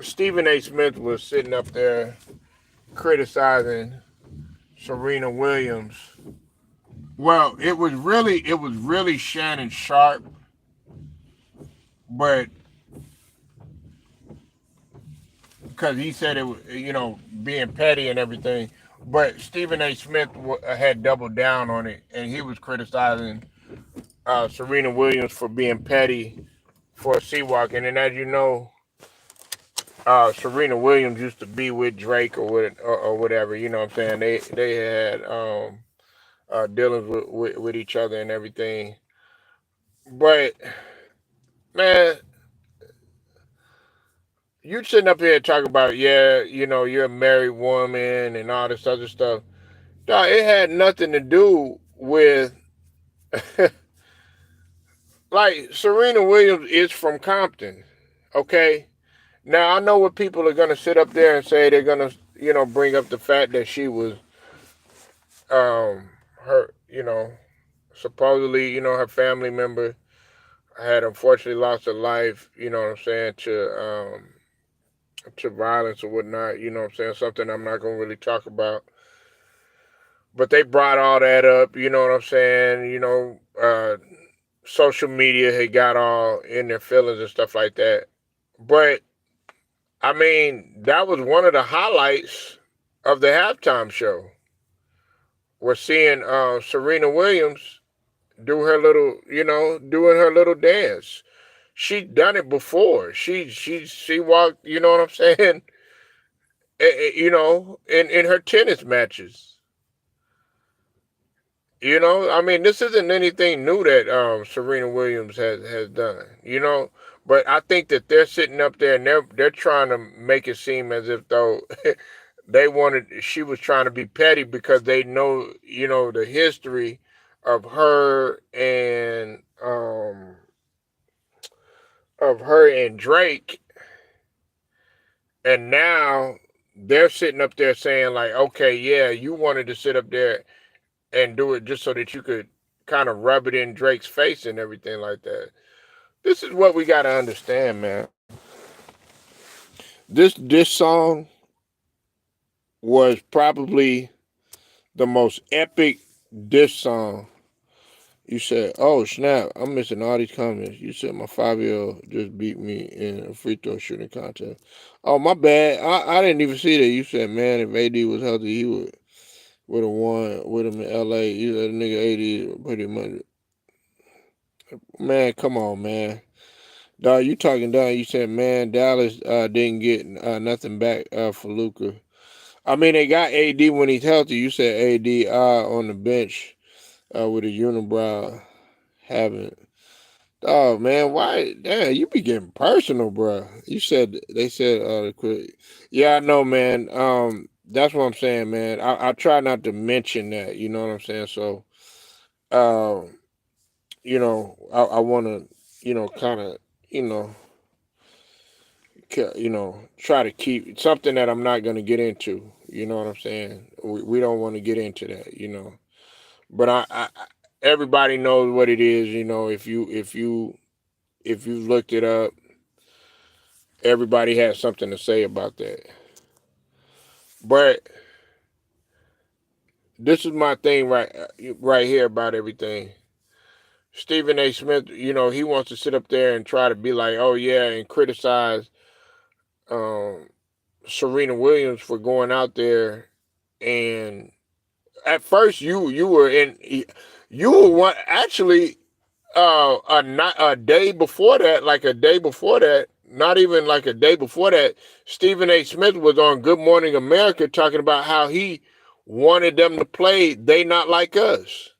Stephen A. Smith was sitting up there criticizing Serena Williams. Well, it was really Shannon Sharp, but because he said it was being petty and everything. But Stephen A. Smith had doubled down on it, and he was criticizing Serena Williams for being petty for sea walking. And as you know, Serena Williams used to be with Drake or whatever. You know what I'm saying? They had dealings with each other and everything. But man, you sitting up here talking about, yeah, you're a married woman and all this other stuff. Dog, it had nothing to do with like Serena Williams is from Compton. Okay. Now I know what people are gonna sit up there and say. They're gonna, bring up the fact that she was her, supposedly, her family member had unfortunately lost her life, you know what I'm saying, to violence or whatnot, you know what I'm saying, something I'm not gonna really talk about. But they brought all that up, you know what I'm saying? Social media had got all in their feelings and stuff like that. But I mean, that was one of the highlights of the halftime show. We're seeing Serena Williams do her little, doing her little dance. She'd done it before. She walked, you know what I'm saying? In her tennis matches. I mean, this isn't anything new that Serena Williams has done. But I think that they're sitting up there and they're trying to make it seem as if though she was trying to be petty because they know the history of her and Drake, and now they're sitting up there saying like, okay, yeah, you wanted to sit up there and do it just so that you could kind of rub it in Drake's face and everything like that. This is what we got to understand, man. This song was probably the most epic diss song. You said, "Oh snap! I'm missing all these comments." You said my 5-year-old just beat me in a free throw shooting contest. Oh my bad. I didn't even see that. You said, "Man, if AD was healthy, he would have won with him in LA." You said, "Nigga, AD pretty much." Man, come on, man. Dog, you talking down. You said, "Man, Dallas didn't get nothing back for Luka." I mean, they got AD when he's healthy. You said AD on the bench with a unibrow having. Oh man, why? Damn, you be getting personal, bro. You said they said quit. Yeah, I know, man. That's what I'm saying, man. I try not to mention that. You know what I'm saying? So, um, I want to, kind of, you know, try to keep something that I'm not going to get into. You know what I'm saying? We don't want to get into that. But everybody knows what it is. If you looked it up, everybody has something to say about that. But this is my thing right here about everything. Stephen A. Smith, he wants to sit up there and try to be like, oh yeah, and criticize um, Serena Williams for going out there. And at first, you were one actually a day before that, like a day before that, not even like a day before that, Stephen A. Smith was on Good Morning America talking about how he wanted them to play They Not Like Us.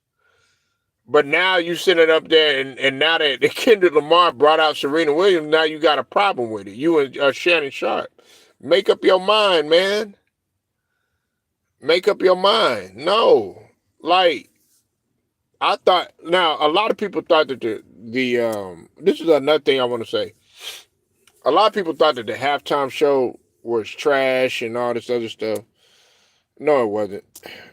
But now you sitting up there, and now that Kendrick Lamar brought out Serena Williams, now you got a problem with it. You and Shannon Sharp. Make up your mind, man. Make up your mind. No. Like, I thought, now, a lot of people thought that this is another thing I want to say. A lot of people thought that the halftime show was trash and all this other stuff. No, it wasn't.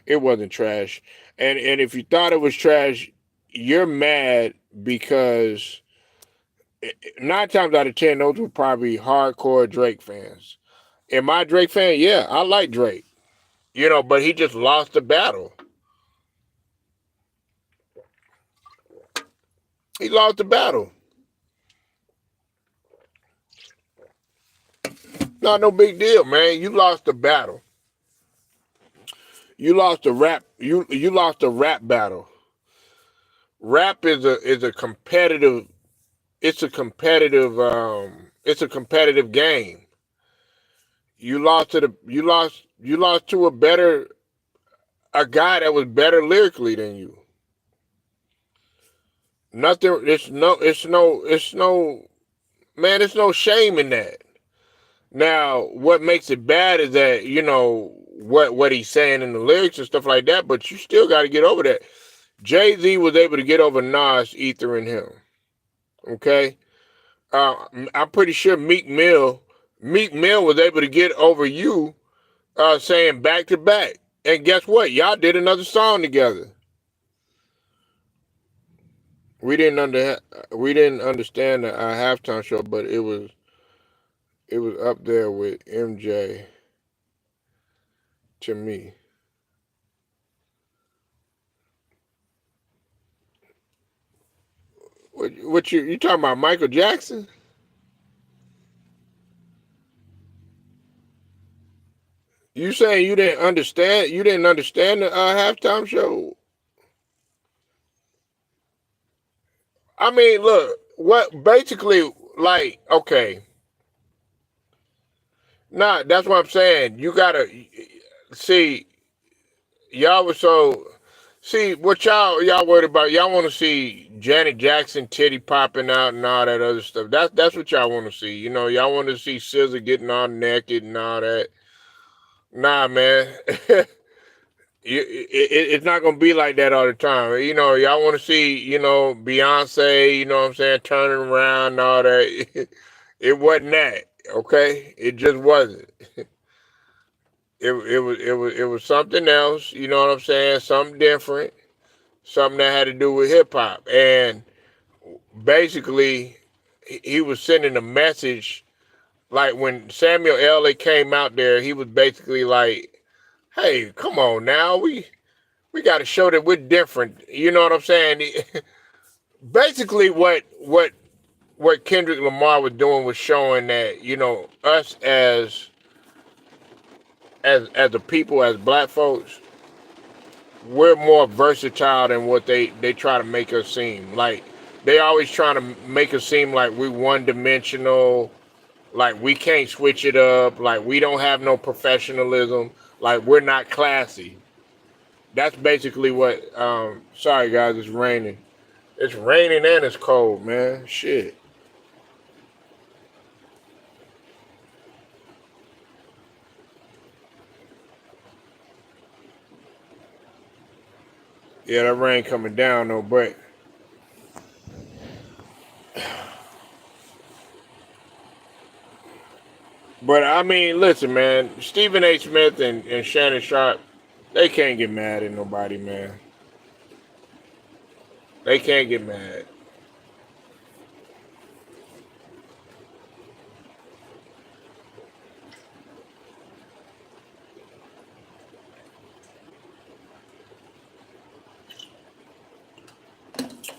It wasn't trash. And if you thought it was trash, you're mad because 9 times out of 10, those were probably hardcore Drake fans. Am I a Drake fan? Yeah, I like Drake. But he just lost the battle. He lost the battle. Not no big deal, man. You lost the battle. You lost the rap. You lost the rap battle. Rap is a competitive. It's a competitive game. You lost to a guy that was better lyrically than you. Nothing. It's no man. It's no shame in that. Now, what makes it bad is that what he's saying in the lyrics and stuff like that. But you still got to get over that. Jay-Z was able to get over Nas, Ether, and him. Okay, I'm pretty sure Meek Mill was able to get over you, saying back to back. And guess what? Y'all did another song together. We didn't understand the halftime show, but it was up there with MJ to me. What you talking about? Michael Jackson? You saying you didn't understand? You didn't understand the halftime show? I mean, look, what basically like okay, nah, that's what I'm saying. You gotta see y'all was so see what y'all worried about. Y'all want to see Janet Jackson titty popping out and all that other stuff. That's what y'all want to see. You know, y'all want to see SZA getting all naked and all that. Nah, man. It's not gonna be like that all the time. You know, y'all want to see, Beyonce. You know what I'm saying, turning around and all that. It wasn't that. Okay, it just wasn't. It was something else. You know what I'm saying? Something different. Something that had to do with hip hop. And basically, he was sending a message. Like when Samuel L. came out there, he was basically like, "Hey, come on now, we got to show that we're different." You know what I'm saying? Basically, what Kendrick Lamar was doing was showing that us as a people, as black folks, we're more versatile than what they try to make us seem. Like they always trying to make us seem like we one dimensional, like we can't switch it up, like we don't have no professionalism, like we're not classy. That's basically what. Sorry guys, it's raining. It's raining and it's cold, man. Shit. Yeah, that rain coming down though, but I mean, listen, man. Stephen A. Smith and Shannon Sharp, they can't get mad at nobody, man. They can't get mad.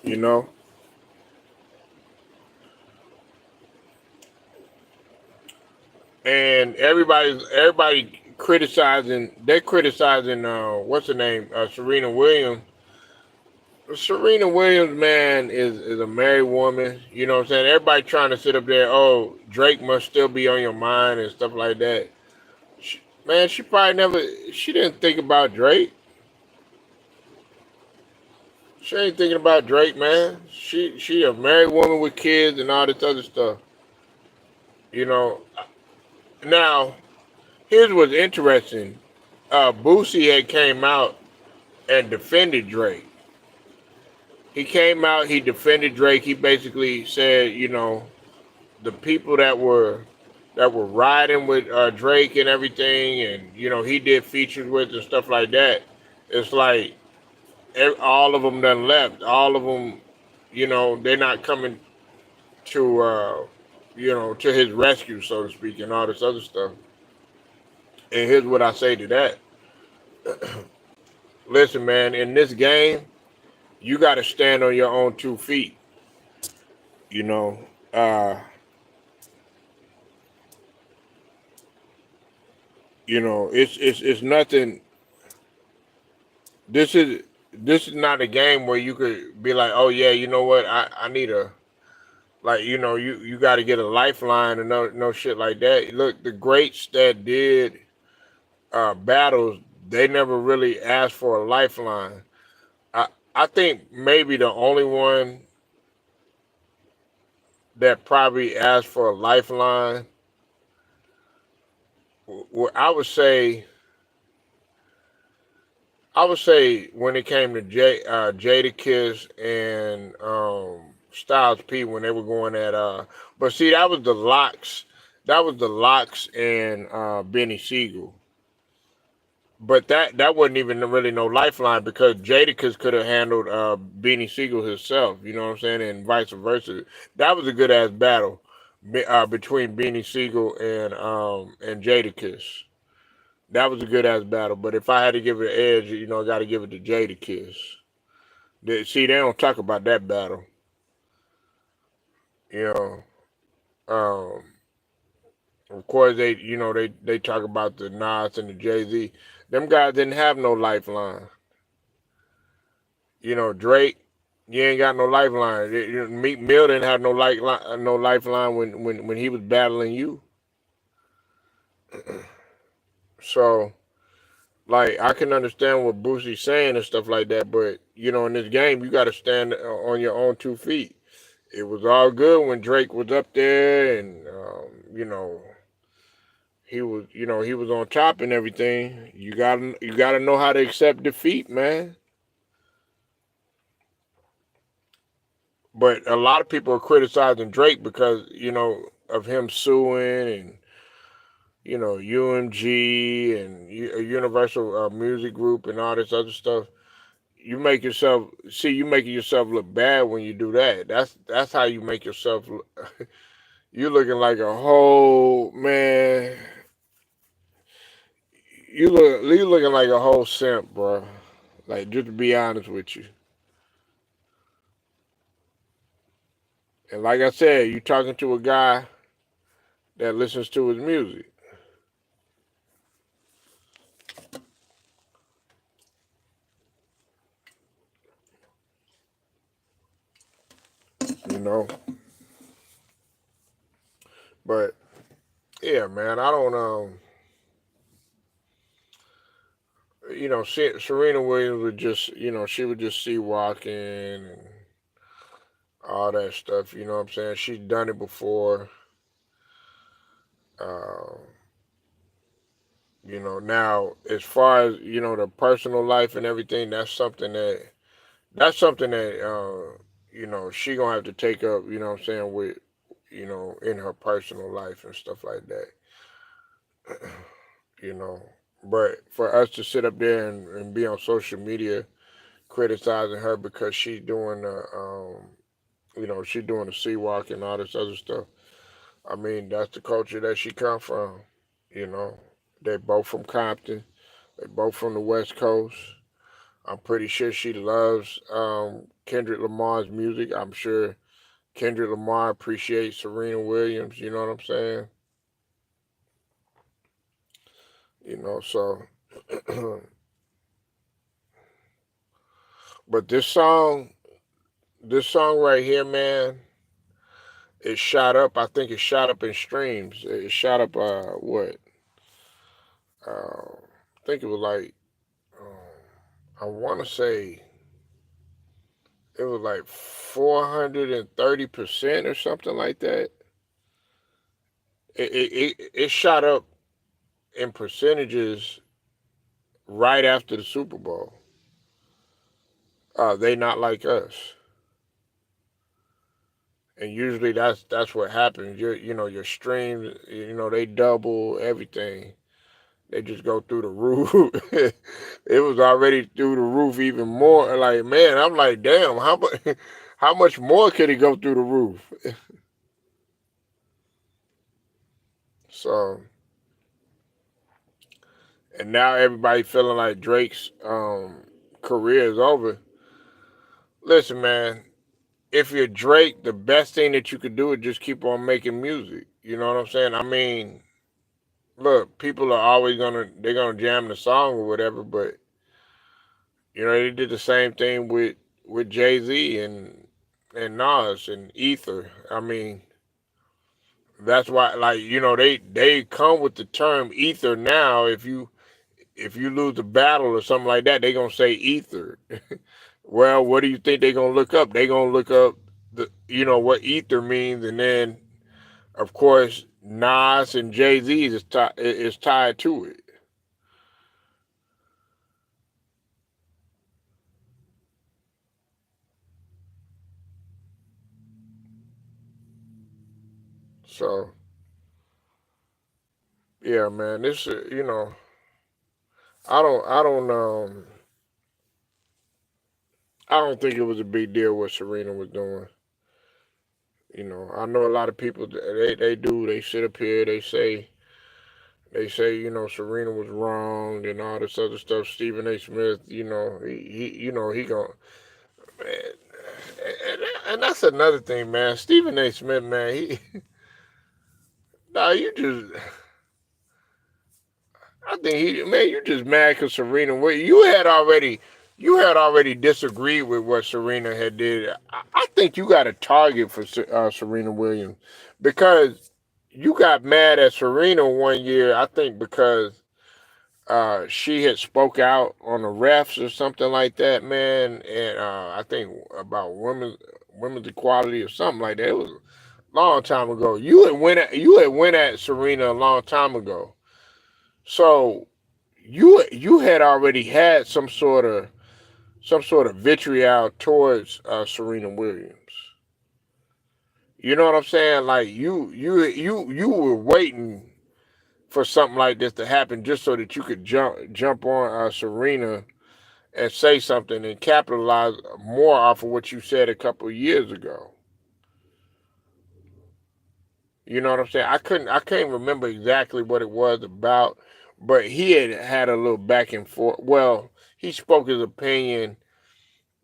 You know. And everybody criticizing. They're criticizing. What's her name? Serena Williams. Serena Williams, man, is a married woman. You know what I'm saying? Everybody trying to sit up there. Oh, Drake must still be on your mind and stuff like that. Man, she probably never. She didn't think about Drake. She ain't thinking about Drake, man. She a married woman with kids and all this other stuff. You know. Now, here's what's interesting. Boosie had came out and defended Drake. He came out, he defended Drake. He basically said, the people that were riding with Drake and everything, and he did features with and stuff like that. It's like all of them done left. All of them, they're not coming to to his rescue, so to speak, and all this other stuff. And here's what I say to that: Listen, man, in this game, you got to stand on your own 2 feet. You know, uh, it's nothing. This is this is not a game where you could be like, oh yeah, you know what, I need a like you got to get a lifeline and no shit like that. Look, the greats that did battles, they never really asked for a lifeline. I I think maybe the only one that probably asked for a lifeline, I would say, when it came to Jadakiss and Styles P when they were going at but see that was the locks and Benny Siegel. But that wasn't even really no lifeline because Jadakiss could have handled Beanie Siegel himself, you know what I'm saying, and vice versa. That was a good ass battle between Beanie Siegel and Jadakiss. That was a good ass battle. But if I had to give it an edge, I got to give it to Jadakiss. See, they don't talk about that battle. You know, um, of course they talk about the Nas and the Jay Z. Them guys didn't have no lifeline. Drake, you ain't got no lifeline. Meek Mill didn't have no lifeline when he was battling you. So, like, I can understand what Boosie's saying and stuff like that, but in this game, you got to stand on your own 2 feet. It was all good when Drake was up there, and he was on top and everything. You gotta know how to accept defeat, man. But a lot of people are criticizing Drake because of him suing and UMG and Universal Music Group and all this other stuff. You making yourself look bad when you do that. That's how you make yourself look. You looking like a whole man. You looking like a whole simp, bro. Like, just to be honest with you. And like I said, you talking to a guy that listens to his music. You know. But yeah, man, I don't Serena Williams would just, she would just see walking and all that stuff. You know what I'm saying? She's done it before. Uh, now as far as the personal life and everything, that's something that she gonna have to take up. You know what I'm saying, with in her personal life and stuff like that. you know. But for us to sit up there and be on social media criticizing her because she's doing the sea walk and all this other stuff. I mean, that's the culture that she come from. You know, they both from Compton. They both from the West Coast. I'm pretty sure she loves Kendrick Lamar's music. I'm sure Kendrick Lamar appreciates Serena Williams. You know what I'm saying? So. But this song right here, man, it shot up. I think it shot up in streams. It shot up. What? I think it was like. I want to say it was like 430% or something like that. It shot up in percentages right after the Super Bowl. They not like us, and usually that's what happens. Your streams, they double everything. They just go through the roof. It was already through the roof even more. Like, man, I'm like, damn, how much, how much more could it go through the roof? So, and now everybody feeling like Drake's career is over. Listen, man, if you're Drake, the best thing that you could do is just keep on making music. You know what I'm saying? I mean, look, people are always they're gonna jam the song or whatever, but they did the same thing with Jay Z and Nas and Ether. I mean, that's why, like, they come with the term Ether now. If you lose a battle or something like that, they gonna say Ether. Well, what do you think they gonna look up? They gonna look up what Ether means, and then of course Nas and Jay Z is tied to it. So yeah, man, this I don't think it was a big deal what Serena was doing. I know a lot of people they sit up here, they say Serena was wrong and all this other stuff. Stephen A. Smith, he going, man, and that's another thing, man. Stephen A. Smith, man, nah, you just, I think man, you just mad because Serena, you had already disagreed with what Serena had did. I think you got a target for Serena Williams because you got mad at Serena one year. I think because she had spoke out on the refs or something like that, man, and I think about women's equality or something like that. It was a long time ago. You had went at Serena a long time ago, so you had already had some sort of vitriol towards Serena Williams. You know what I'm saying? Like you were waiting for something like this to happen just so that you could jump on Serena and say something and capitalize more off of what you said a couple of years ago. You know what I'm saying? I can't remember exactly what it was about, but he had a little back and forth. Well, he spoke his opinion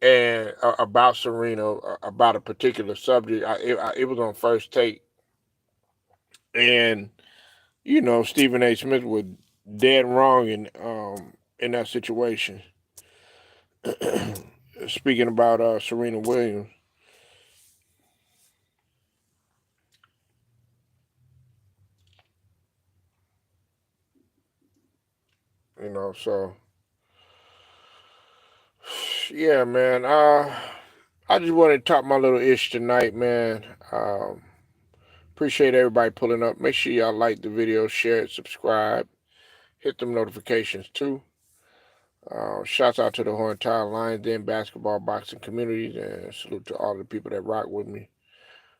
and about Serena about a particular subject. It was on First Take, and Stephen A. Smith was dead wrong in that situation. Speaking about Serena Williams, so yeah, man. I just wanted to talk my little ish tonight, man. Appreciate everybody pulling up. Make sure y'all like the video, share it, subscribe, hit them notifications too. Shouts out to the whole entire Lions Den basketball boxing communities, and salute to all the people that rock with me.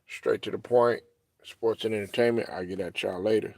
Straight to the point, sports and entertainment. I'll get at y'all later.